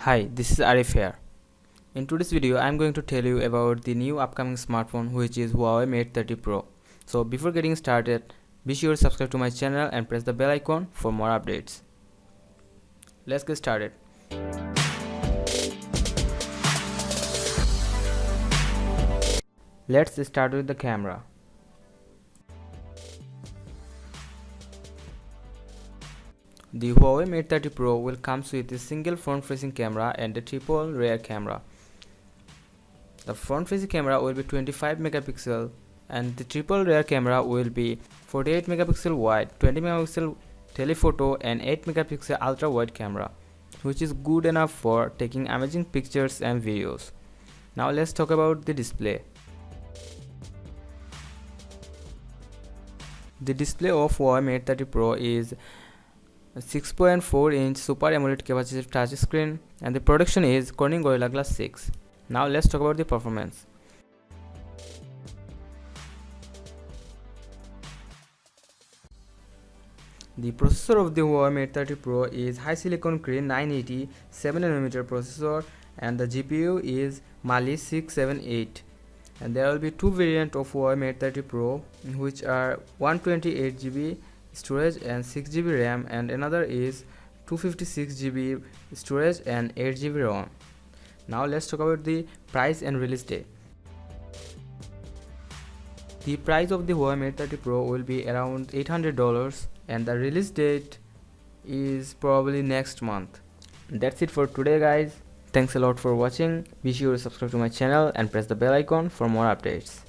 Hi, this is Arif here. In today's video, I'm going to tell you about the new upcoming smartphone, which is Huawei Mate 30 Pro. So before getting started, be sure to subscribe to my channel and press the bell icon for more updates. Let's get started. Let's start with the camera. The Huawei Mate 30 Pro will come with a single front-facing camera and a triple rear camera. The front-facing camera will be 25 megapixel and the triple rear camera will be 48 megapixel wide, 20 megapixel telephoto and 8 megapixel ultra wide camera, which is good enough for taking amazing pictures and videos. Now let's talk about the display. The display of Huawei Mate 30 Pro is a 6.4-inch Super AMOLED capacitive touchscreen and the production is Corning Gorilla Glass 6. Now let's talk about the performance. The processor of the Huawei Mate 30 Pro is high silicon Cree 980 7nm processor and the GPU is Mali 678. And there will be two variants of Huawei Mate 30 Pro, which are 128GB storage and 6GB RAM, and another is 256GB storage and 8GB ROM. Now let's talk about the price and release date. The price of the Huawei Mate 30 Pro will be around $800 and the release date is probably next month. That's it for today, guys. Thanks a lot for watching. Be sure to subscribe to my channel and press the bell icon for more updates.